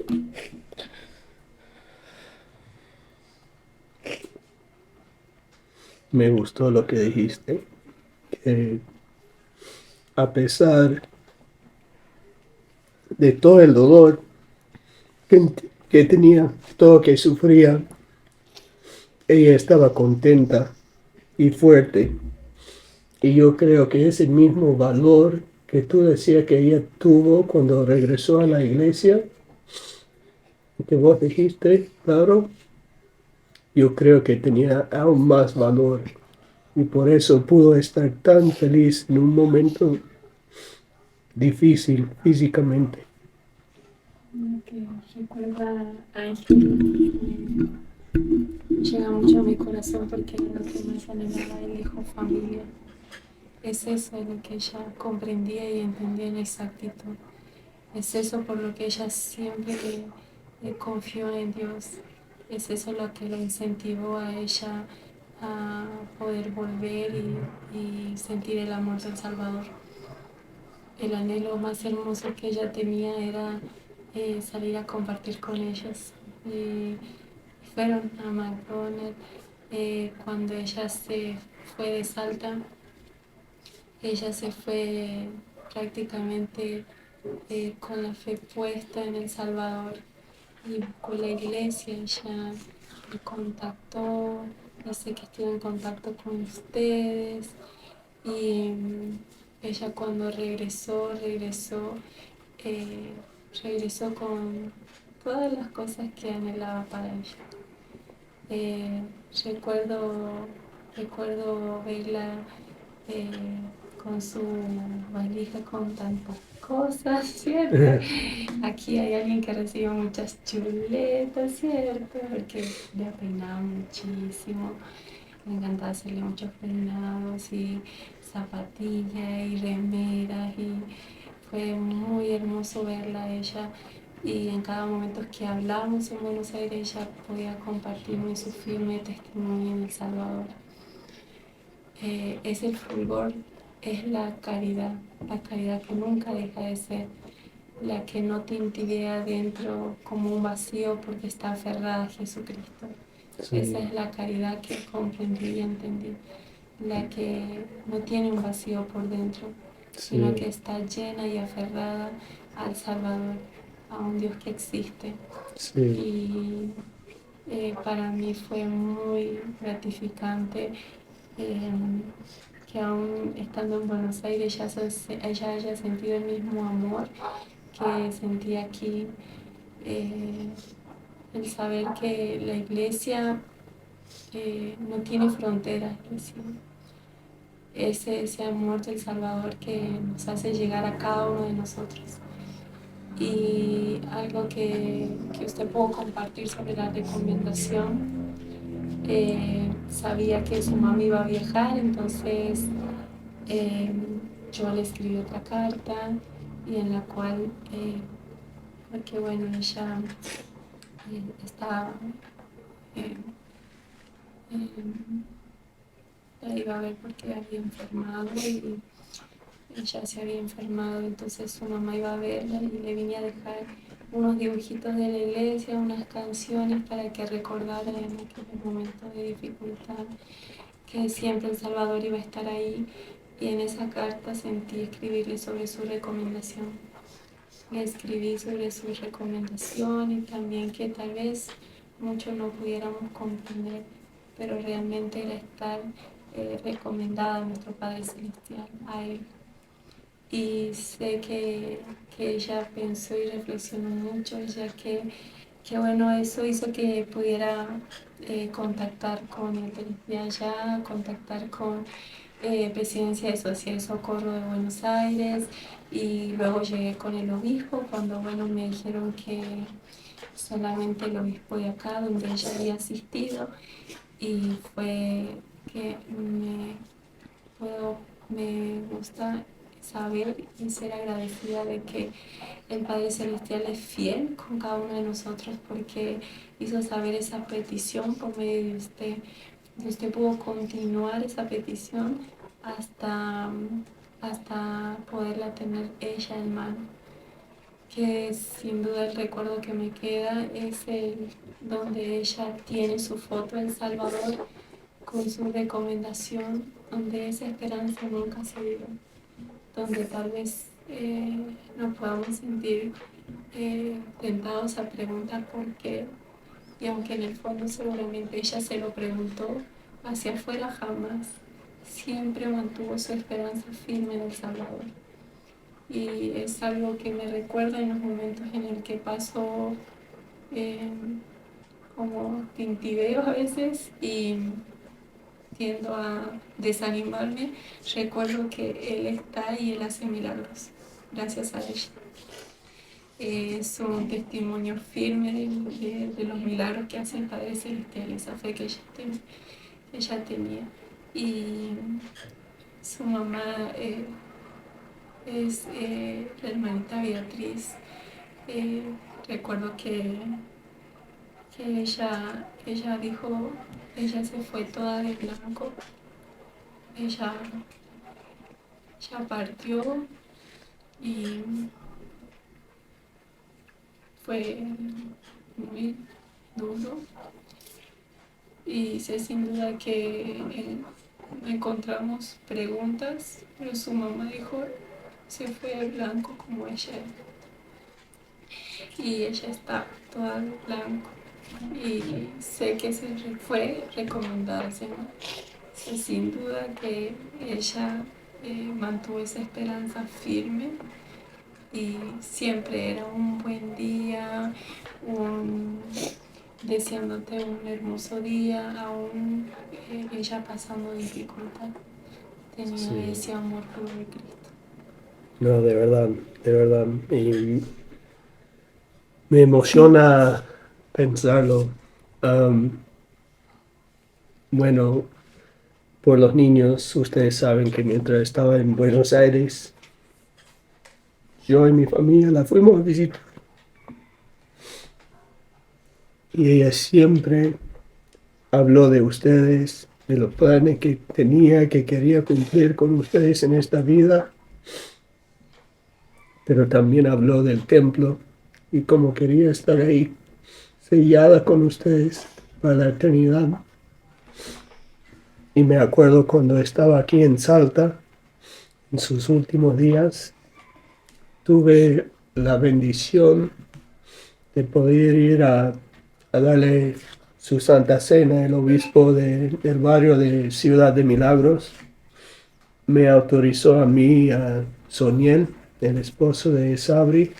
Me gustó lo que dijiste, que a pesar de todo el dolor que tenía, todo que sufría, ella estaba contenta y fuerte. Y yo creo que ese mismo valor que tú decías que ella tuvo cuando regresó a la iglesia, que vos dijiste, claro, yo creo que tenía aún más valor y por eso pudo estar tan feliz en un momento difícil físicamente. Que recuerda a Ángel, llega mucho a mi corazón porque era lo que más anhelaba, el hijo familia. Es eso lo que ella comprendía y entendía en exactitud. Es eso por lo que ella siempre confió en Dios. Es eso lo que la incentivó a ella a poder volver y sentir el amor del Salvador. El anhelo más hermoso que ella tenía era salir a compartir con ellos. Y fueron a McDonald's. Cuando ella se fue de Salta, ella se fue prácticamente con la fe puesta en El Salvador y con la iglesia. Ella me contactó, dice que estuvo en contacto con ustedes y ella cuando eh, regresó con todas las cosas que anhelaba para ella. Eh, recuerdo, recuerdo verla eh, con su valija con tantas cosas, ¿cierto? Aquí hay alguien que recibe muchas chuletas, ¿cierto? Porque le peinaba muchísimo. Me encantaba hacerle muchos peinados y zapatillas y remeras y fue muy hermoso verla a ella y en cada momento que hablamos en Buenos Aires ella podía compartirme su firme testimonio en El Salvador. Es el fulgor, es la caridad que nunca deja de ser, la que no te intibia adentro como un vacío porque está aferrada a Jesucristo. Sí. Esa es la caridad que comprendí y entendí, la que no tiene un vacío por dentro, sí, sino que está llena y aferrada al Salvador, a un Dios que existe. Sí. para mí fue muy gratificante que aún estando en Buenos Aires ella haya sentido el mismo amor que sentí aquí. El saber que la iglesia no tiene fronteras, es ese amor del Salvador que nos hace llegar a cada uno de nosotros. Y algo que usted pudo compartir sobre la recomendación, sabía que su mamá iba a viajar, entonces yo le escribí otra carta y en la cual, porque bueno, ella estaba, eh, la iba a ver porque había enfermado y ella se había enfermado, entonces su mamá iba a verla y le vine a dejar unos dibujitos de la iglesia, unas canciones para que recordara en aquellos momentos de dificultad que siempre El Salvador iba a estar ahí. Y en esa carta sentí escribirle sobre su recomendación. Le escribí sobre su recomendación y también que tal vez muchos no pudiéramos comprender, pero realmente era estar recomendada a nuestro Padre Celestial, a Él. Y sé que ella pensó y reflexionó mucho, ya que bueno, eso hizo que pudiera contactar con el de allá, contactar con Presidencia de Sociedad de Socorro de Buenos Aires, y luego llegué con el obispo cuando bueno, me dijeron que solamente el obispo de acá, donde ella había asistido, y fue que me gusta saber y ser agradecida de que el Padre Celestial es fiel con cada uno de nosotros porque hizo saber esa petición por medio de usted. Y usted pudo continuar esa petición hasta poderla tener ella en mano. Que sin duda el recuerdo que me queda es el donde ella tiene su foto en Salvador con su recomendación, donde esa esperanza nunca se dio, donde tal vez nos podamos sentir tentados a preguntar por qué, y aunque en el fondo seguramente ella se lo preguntó, hacia afuera jamás, siempre mantuvo su esperanza firme en El Salvador. Y es algo que me recuerda en los momentos en el que paso como tintibeo a veces y tiendo a desanimarme. Recuerdo que Él está y Él hace milagros, gracias a ella. Es un testimonio firme de los milagros que hace el Padre Celestial, esa fe que ella tenía. Y su mamá es la hermanita Beatriz. Recuerdo que ella dijo, ella se fue toda de blanco, ella partió y fue muy duro, y sé sin duda que encontramos preguntas, pero su mamá dijo, se fue de blanco como ella, y ella está toda de blanco, y sé que se fue recomendada, sin duda que ella mantuvo esa esperanza firme y siempre era un buen día, deseándote un hermoso día, aún ella pasando dificultad, tenía Sí. ese amor puro de Cristo. No, de verdad, de verdad. Y me emociona pensarlo. Bueno, por los niños, ustedes saben que mientras estaba en Buenos Aires, yo y mi familia la fuimos a visitar. Y ella siempre habló de ustedes, de los planes que tenía, que quería cumplir con ustedes en esta vida, pero también habló del templo y cómo quería estar ahí, sellada con ustedes para la eternidad. Y me acuerdo cuando estaba aquí en Salta, en sus últimos días, tuve la bendición de poder ir a darle su Santa Cena, el obispo del barrio de Ciudad de Milagros, me autorizó a mí, a Soniel, el esposo de Sabri,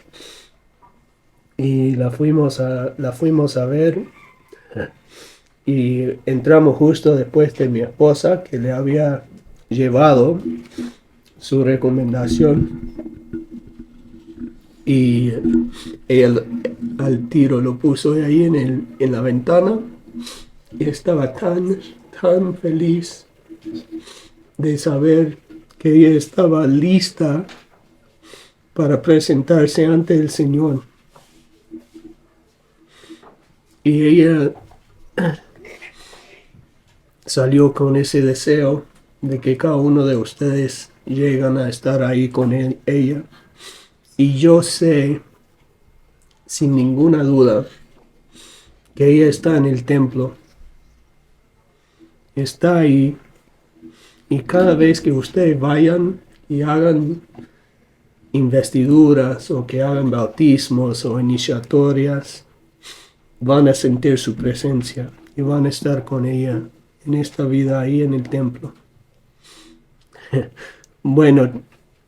y la fuimos a ver y entramos justo después de mi esposa que le había llevado su recomendación y él al tiro lo puso ahí en la ventana y estaba tan feliz de saber que ella estaba lista para presentarse ante el Señor. Y ella salió con ese deseo de que cada uno de ustedes llegan a estar ahí con ella. Y yo sé, sin ninguna duda, que ella está en el templo, está ahí, y cada vez que ustedes vayan y hagan investiduras o que hagan bautismos o iniciatorias, van a sentir su presencia y van a estar con ella en esta vida ahí en el templo. Bueno,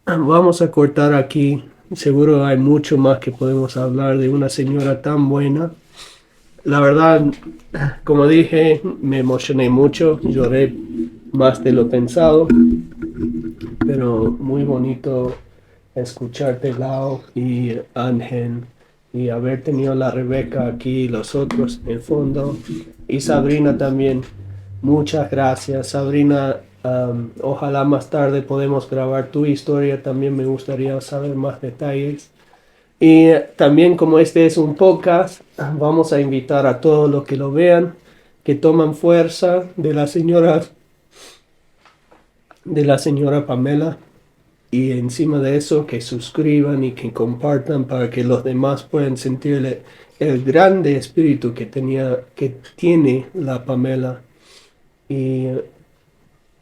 vamos a cortar aquí. Seguro hay mucho más que podemos hablar de una señora tan buena. La verdad, como dije, me emocioné mucho, lloré más de lo pensado, pero muy bonito escucharte, Lau y Ángel, y haber tenido la Rebeca aquí y los otros en el fondo, y Sabrina también. Muchas gracias, Sabrina. Ojalá más tarde podemos grabar tu historia, también me gustaría saber más detalles. Y también como este es un podcast, vamos a invitar a todos los que lo vean, que toman fuerza de la señora Pamela, y encima de eso que suscriban y que compartan para que los demás puedan sentir el grande espíritu que tiene la Pamela. Y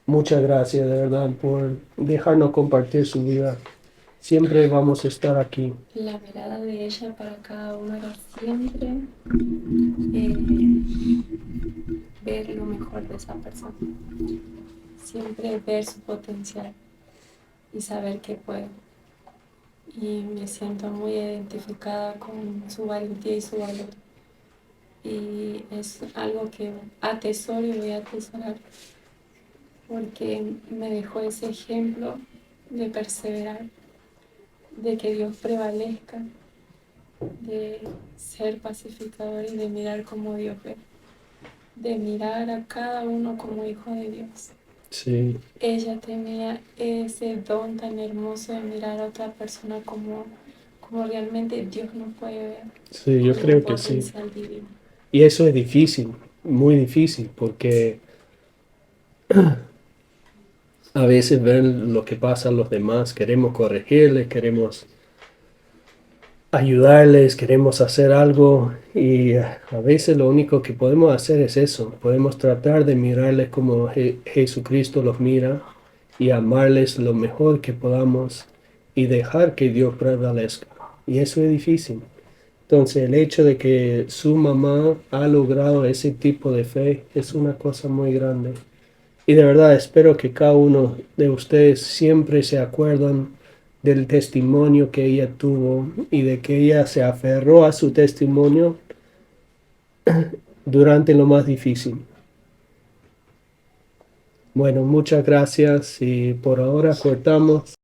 muchas gracias de verdad por dejarnos compartir su vida. Siempre vamos a estar aquí. La mirada de ella para cada uno era siempre eh, ver lo mejor de esa persona, siempre ver su potencial y saber que puede. Y me siento muy identificada con su valentía y su valor. Y es algo que atesoro y voy a atesorar porque me dejó ese ejemplo de perseverar, de que Dios prevalezca, de ser pacificador y de mirar como Dios ve, de mirar a cada uno como hijo de Dios. Sí, Ella tenía ese don tan hermoso de mirar a otra persona como realmente Dios nos puede ver, sí, yo como un creo que sí. potencial divino. Y eso es difícil, muy difícil, porque a veces ven lo que pasa a los demás, queremos corregirles, queremos ayudarles, queremos hacer algo, y a veces lo único que podemos hacer es eso. Podemos tratar de mirarles como Jesucristo los mira y amarles lo mejor que podamos y dejar que Dios prevalezca. Y eso es difícil. Entonces, el hecho de que su mamá ha logrado ese tipo de fe es una cosa muy grande. Y de verdad espero que cada uno de ustedes siempre se acuerdan del testimonio que ella tuvo y de que ella se aferró a su testimonio durante lo más difícil. Bueno, muchas gracias y por ahora cortamos.